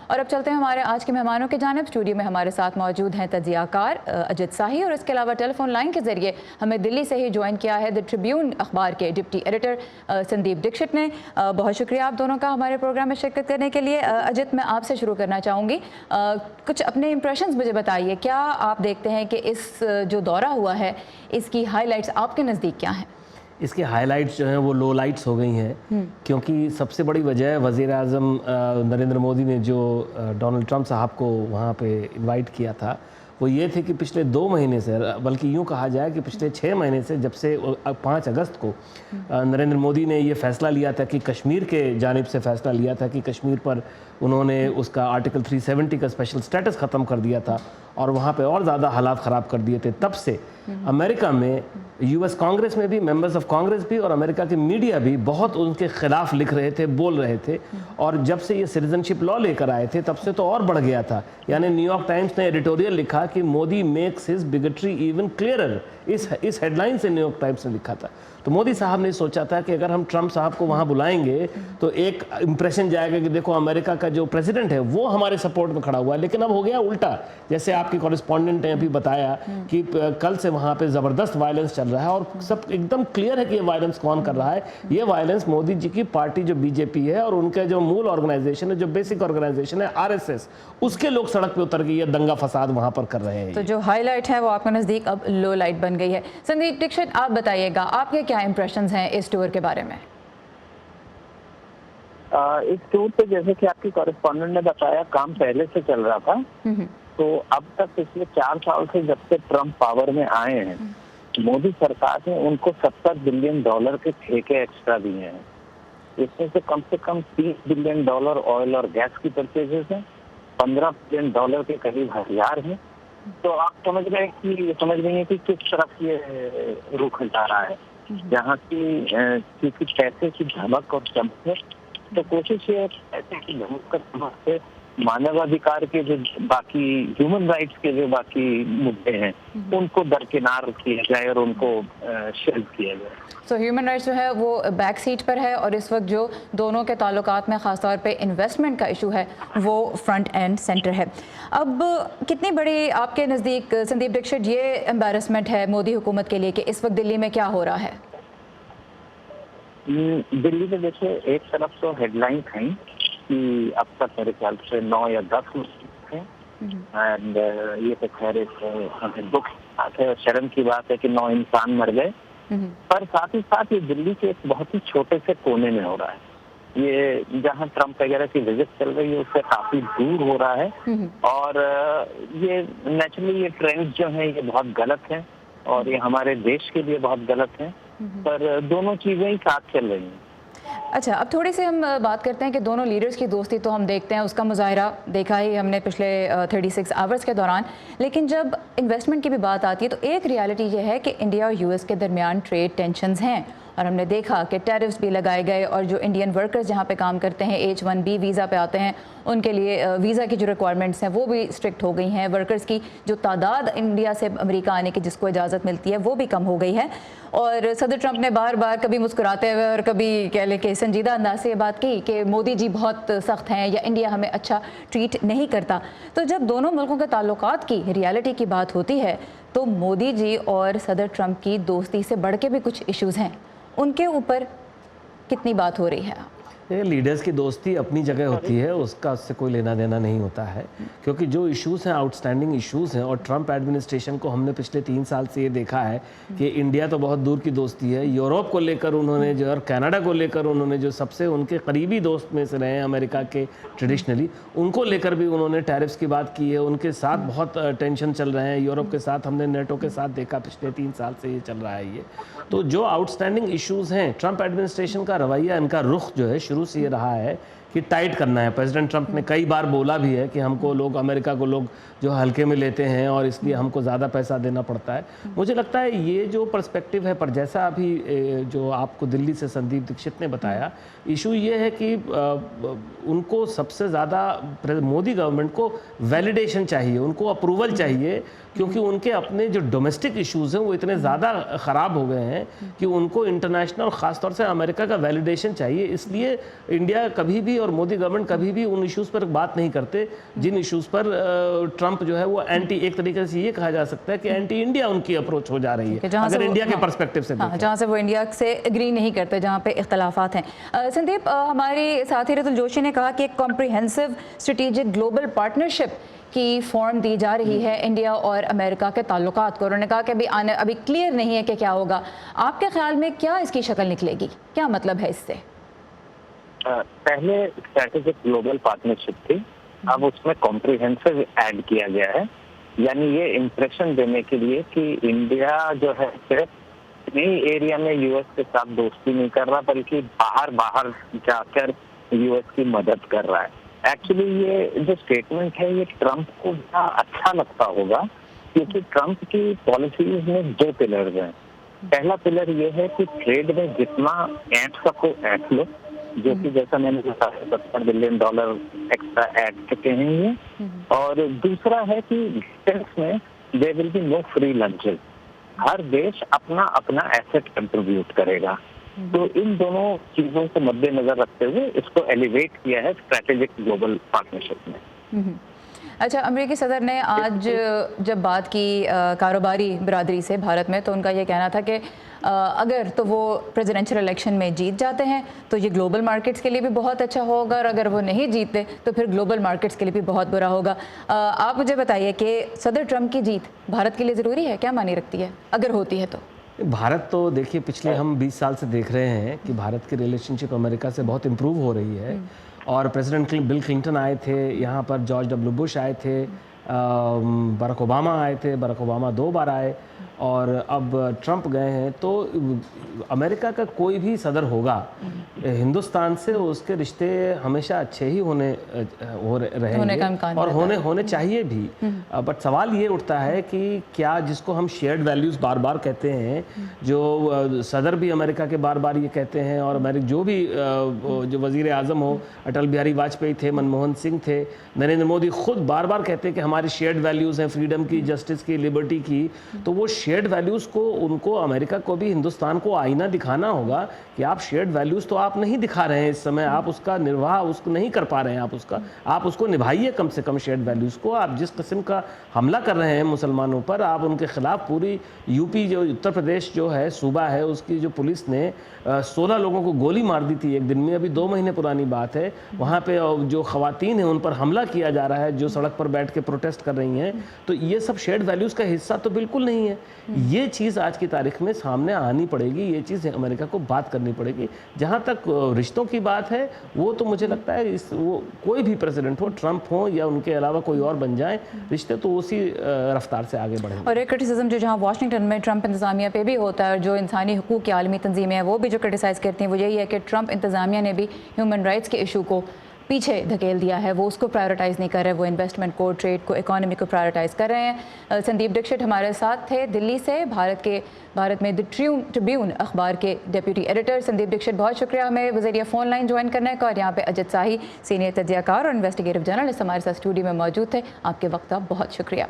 और अब चलते हैं हमारे आज के मेहमानों के जानिब। स्टूडियो में हमारे साथ मौजूद हैं तजियाकार अजित शाही, और इसके अलावा टेलीफोन लाइन के जरिए हमें दिल्ली से ही ज्वाइन किया है द ट्रिब्यून अखबार के डिप्टी एडिटर संदीप दीक्षित ने। बहुत शुक्रिया आप दोनों का हमारे प्रोग्राम में शिरकत करने के लिए। अजित, मैं आपसे शुरू करना चाहूँगी, कुछ अपने इंप्रेशंस मुझे बताइए। क्या आप देखते हैं कि इस जो दौरा हुआ है इसकी हाईलाइट्स आपके नज़दीक क्या हैं? इसके हाइलाइट्स जो हैं वो लो लाइट्स हो गई हैं, क्योंकि सबसे बड़ी वजह वज़ीर आज़म नरेंद्र मोदी ने जो डोनाल्ड ट्रंप साहब को वहाँ पे इनवाइट किया था वो ये थे कि पिछले 2 महीने से, बल्कि यूँ कहा जाए कि पिछले 6 महीने से, जब से 5 अगस्त को नरेंद्र मोदी ने ये फ़ैसला लिया था कि कश्मीर के जानिब से फ़ैसला लिया था कि कश्मीर पर उन्होंने उसका आर्टिकल 370 का स्पेशल स्टेटस ख़त्म कर दिया था और वहाँ पे और ज़्यादा हालात ख़राब कर दिए थे। तब से अमेरिका में, यूएस कांग्रेस में भी, मेंबर्स ऑफ कांग्रेस भी और अमेरिका के मीडिया भी बहुत उनके ख़िलाफ़ लिख रहे थे, बोल रहे थे। और जब से ये सिटीजनशिप लॉ लेकर आए थे तब से तो और बढ़ गया था। यानी न्यूयॉर्क टाइम्स ने एडिटोरियल लिखा कि Modi makes his bigotry even clearer. इस हेडलाइन से न्यूयॉर्क टाइम्स ने लिखा था। तो मोदी साहब ने सोचा था कि अगर हम ट्रंप साहब को वहाँ बुलाएंगे तो एक इम्प्रेशन जाएगा कि देखो अमेरिका का जो प्रेसिडेंट है वो हमारे सपोर्ट में खड़ा हुआ है। लेकिन अब हो गया उल्टा, जैसे आपके कॉरेस्पॉन्डेंट ने अभी बताया कि कल से वहाँ पे ज़बरदस्त वायलेंस चल रहा है और सब एकदम क्लियर है कि ये वायलेंस कौन कर रहा है। ये वायलेंस मोदी जी की पार्टी जो बीजेपी है और उनका जो मूल ऑर्गेनाइजेशन है, जो बेसिक ऑर्गेनाइजेशन है आरएसएस, उसके लोग सड़क पे उतर के ये दंगा फसाद वहाँ पर कर रहे हैं। तो जो हाईलाइट है वो आपके नज़दीक अब लो लाइट बन गई है। संदीप दीक्षित, आप बताइएगा आपके क्या इंप्रेशंस हैं इस टूर के बारे में? इस टूर पे जैसे कि आपकी कॉरेस्पॉन्डेंट ने बताया, काम पहले से चल रहा था। तो अब तक पिछले 4 साल से जब से ट्रंप पावर में आए हैं, मोदी सरकार ने उनको $70 बिलियन के ठेके एक्स्ट्रा दिए हैं। इसमें से कम 30 बिलियन ऑयल और गैस की परचेजेस हैं, $15 बिलियन के करीब हथियार हैं। तो आप समझ रहे हैं कि किस तरफ ये रुख जा रहा है। यहाँ की क्योंकि पैसे की धमक और चमक है, तो कोशिश ये पैसे की धमक और चमक से मानवाधिकार के जो बाकी ह्यूमन राइट्स के जो बाकी मुद्दे हैं उनको दरकिनार किया जाए और उनको शेल्व किया जाए। तो ह्यूमन राइट्स जो है वो बैक सीट पर है और इस वक्त जो दोनों के ताल्लुकात में ख़ासतौर पे इन्वेस्टमेंट का इशू है वो फ्रंट एंड सेंटर है। अब कितनी बड़ी आपके नज़दीक संदीप दीक्षित ये एम्बैरसमेंट है मोदी हुकूमत के लिए कि इस वक्त दिल्ली में क्या हो रहा है? दिल्ली में देखिए, एक तरफ तो हेडलाइन थी कि अब तक मेरे ख्याल से 9 या 10 हैं, एंड ये तो खैर हमें दुख बात है और शर्म की बात है कि 9 इंसान मर गए। पर साथ ही साथ ये दिल्ली के एक बहुत ही छोटे से कोने में हो रहा है। ये जहाँ ट्रंप वगैरह की विजिट चल रही है उससे काफी दूर हो रहा है और ये नेचुरली ये ट्रेंड्स जो हैं ये बहुत गलत हैं और ये हमारे देश के लिए बहुत गलत हैं। पर दोनों चीजें ही साथ चल रही हैं। अच्छा, अब थोड़ी सी हम बात करते हैं कि दोनों लीडर्स की दोस्ती तो हम देखते हैं, उसका मुजाहरा देखा ही हमने पिछले 36 आवर्स के दौरान। लेकिन जब इन्वेस्टमेंट की भी बात आती है तो एक रियलिटी ये है कि इंडिया और यूएस के दरमियान ट्रेड टेंशन्स हैं और हमने देखा कि टैरिफ्स भी लगाए गए और जो इंडियन वर्कर्स जहाँ पे काम करते हैं H1B वीज़ा पे आते हैं उनके लिए वीज़ा की जो रिक्वायरमेंट्स हैं वो भी स्ट्रिक्ट हो गई हैं। वर्कर्स की जो तादाद इंडिया से अमेरिका आने की जिसको इजाज़त मिलती है वो भी कम हो गई है। और सदर ट्रंप ने बार बार कभी मुस्कुराते हुए और कभी कह लें कि संजीदा अंदाज से ये बात की कि मोदी जी बहुत सख्त हैं या इंडिया हमें अच्छा ट्रीट नहीं करता। तो जब दोनों मुल्कों के ताल्लुकात की रियलिटी की बात होती है तो मोदी जी और सदर ट्रंप की दोस्ती से बढ़ के भी कुछ इश्यूज़ हैं, उनके ऊपर कितनी बात हो रही है? ये लीडर्स की दोस्ती अपनी जगह होती है, उसका उससे कोई लेना देना नहीं होता है, क्योंकि जो इश्यूज़ हैं आउटस्टैंडिंग इश्यूज़ हैं। और ट्रंप एडमिनिस्ट्रेशन को हमने पिछले 3 साल से ये देखा है कि इंडिया तो बहुत दूर की दोस्ती है, यूरोप को लेकर उन्होंने जो, और कनाडा को लेकर उन्होंने जो सबसे उनके करीबी दोस्त में से रहे हैं अमेरिका के ट्रेडिशनली, उनको लेकर भी उन्होंने टैरिफ्स की बात की है। उनके साथ बहुत टेंशन चल रहे हैं। यूरोप के साथ हमने नेटो के साथ देखा, पिछले 3 साल से ये चल रहा है ये। तो जो आउटस्टैंडिंग इश्यूज़ हैं, ट्रंप एडमिनिस्ट्रेशन का रवैया, इनका रुख जो है शुरू से ये रहा है कि टाइट करना है। प्रेसिडेंट ट्रंप ने कई बार बोला भी है कि हमको लोग, अमेरिका को लोग जो हल्के में लेते हैं और इसलिए हमको ज़्यादा पैसा देना पड़ता है। मुझे लगता है ये जो पर्सपेक्टिव है, पर जैसा अभी जो आपको दिल्ली से संदीप दीक्षित ने बताया, इशू ये है कि उनको सबसे ज़्यादा मोदी गवर्नमेंट को वैलिडेशन चाहिए, उनको अप्रूवल चाहिए, क्योंकि उनके अपने जो डोमेस्टिक इश्यूज़ हैं वो इतने ज़्यादा ख़राब हो गए हैं कि उनको इंटरनेशनल, ख़ासतौर से अमेरिका का वैलिडेशन चाहिए। इसलिए इंडिया कभी भी और मोदी गवर्नमेंट कभी भी उन इश्यूज़ पर बात नहीं करते जिन इश्यूज़ पर ट्रंप जो है वो एंटी, एक तरीके से ये कहा जा सकता है कि एंटी इंडिया उनकी अप्रोच हो जा रही है, अगर इंडिया के पर्सपेक्टिव से देखें। जहाँ से वो इंडिया से एग्री नहीं करते, जहाँ पे इख्तलाफात हैं। संदीप, हमारे साथी रतुल जोशी ने कहा कि एक कॉम्प्रिहेंसिव स्ट्रेटेजिक ग्लोबल पार्टनरशिप की फॉर्म दी जा रही है इंडिया और अमेरिका के ताल्लुकात को। उन्होंने कहा कि अभी क्लियर नहीं है कि क्या होगा। आपके ख्याल में क्या इसकी शक्ल निकलेगी, क्या मतलब है इससे? पहले स्ट्रेटेजिक ग्लोबल पार्टनरशिप थी, अब उसमें कॉम्प्रिहेंसिव ऐड किया गया है, यानी ये इम्प्रेशन देने के लिए कि इंडिया जो है सिर्फ नई एरिया में यूएस के साथ दोस्ती नहीं कर रहा, बल्कि बाहर जाकर यूएस की मदद कर रहा है। एक्चुअली ये जो स्टेटमेंट है ये ट्रंप को बड़ा अच्छा लगता होगा, क्योंकि ट्रंप की पॉलिसीज में 2 पिलर्स हैं। पहला पिलर ये है कि ट्रेड में जितना ऐंठ सको ऐंठ लो, जो कि जैसा मैंने बताया $70 बिलियन एक्स्ट्रा ऐड चुके हैं ये। और दूसरा है कि डिफेंस में there will be no free lunches, हर देश अपना अपना एसेट कंट्रीब्यूट करेगा। तो इन दोनों चीजों को मद्देनजर रखते हुए इसको एलिवेट किया है स्ट्रेटेजिक ग्लोबल पार्टनरशिप में। अच्छा, अमेरिकी सदर ने आज जब बात की कारोबारी बिरादरी से भारत में, तो उनका ये कहना था कि अगर तो वो प्रेसिडेंशियल इलेक्शन में जीत जाते हैं तो ये ग्लोबल मार्केट्स के लिए भी बहुत अच्छा होगा, और अगर वो नहीं जीतते तो फिर ग्लोबल मार्केट्स के लिए भी बहुत बुरा होगा। आप मुझे बताइए कि सदर ट्रंप की जीत भारत के लिए ज़रूरी है, क्या मानी रखती है अगर होती है तो? भारत तो देखिए पिछले हम 20 साल से देख रहे हैं कि भारत की रिलेशनशिप अमेरिका से बहुत इम्प्रूव हो रही है। और प्रेसिडेंट बिल क्लिंटन आए थे यहाँ पर, जॉर्ज डब्ल्यू बुश आए थे, बराक ओबामा आए थे, बराक ओबामा 2 बार आए, और अब ट्रंप गए हैं। तो अमेरिका का कोई भी सदर होगा, हिंदुस्तान से उसके रिश्ते हमेशा अच्छे ही रहेंगे और होने चाहिए भी। बट सवाल ये उठता है कि क्या जिसको हम शेयर्ड वैल्यूज़ बार बार कहते हैं, जो सदर भी अमेरिका के बार बार ये कहते हैं, और अमेरिका जो वज़ीर आज़म हो, अटल बिहारी वाजपेयी थे, मनमोहन सिंह थे, नरेंद्र मोदी खुद बार बार कहते हैं कि हमारी शेयर्ड वैल्यूज़ हैं, फ्रीडम की, जस्टिस की, लिबर्टी की। तो वो शेयर्ड वैल्यूज़ को उनको, अमेरिका को भी हिंदुस्तान को आईना दिखाना होगा कि आप शेयर्ड वैल्यूज़ तो आप नहीं दिखा रहे हैं इस समय, आप उसका निर्वाह उसको नहीं कर पा रहे हैं, आप उसको निभाइए कम से कम शेयर्ड वैल्यूज़ को। आप जिस किस्म का हमला कर रहे हैं मुसलमानों पर, आप उनके खिलाफ पूरी यूपी जो उत्तर प्रदेश जो है सूबा है, उसकी जो पुलिस ने 16 लोगों को गोली मार दी थी एक दिन में, अभी 2 महीने पुरानी बात है। वहाँ पे जो खवातीन हैं उन पर हमला किया जा रहा है जो सड़क पर बैठ के प्रोटेस्ट कर रही हैं। तो ये सब शेयर्ड वैल्यूज़ का हिस्सा तो बिल्कुल नहीं है। ये चीज़ आज की तारीख में सामने आनी पड़ेगी, ये चीज़ अमेरिका को बात करनी पड़ेगी। जहाँ तक रिश्तों की बात है, वो तो मुझे लगता है वो कोई भी प्रेसिडेंट हो, ट्रंप हो या उनके अलावा कोई और बन जाए, रिश्ते तो उसी रफ्तार से आगे बढ़ेंगे। और एक क्रिटिसिज्म जो जहाँ वाशिंगटन में ट्रंप इंतज़ामिया पे भी होता है, और जो इंसानी हकूक़ की आलमी तंजीमें हैं वो भी जो क्रिटिसाइज़ करती हैं, वो यही है कि ट्रंप इंतज़ामिया ने भी ह्यूमन राइट्स के इशू को पीछे धकेल दिया है, वो उसको प्रायोरिटाइज़ नहीं कर रहे, वो इन्वेस्टमेंट को, ट्रेड को, इकोनॉमी को प्रायोरिटाइज़ कर रहे हैं। संदीप दीक्षित हमारे साथ थे दिल्ली से, भारत में द ट्रिब्यून अखबार के डेप्यूटी एडिटर। संदीप दीक्षित, बहुत शुक्रिया हमें वज़रिया फ़ोन लाइन ज्वाइन करने का। और यहाँ पे अजित शाही, सीनियर तज्ज़ियाकार और इन्वेस्टिगेटिव जर्नलिस्ट हमारे साथ स्टूडियो में मौजूद थे। आपके वक्त का बहुत शुक्रिया।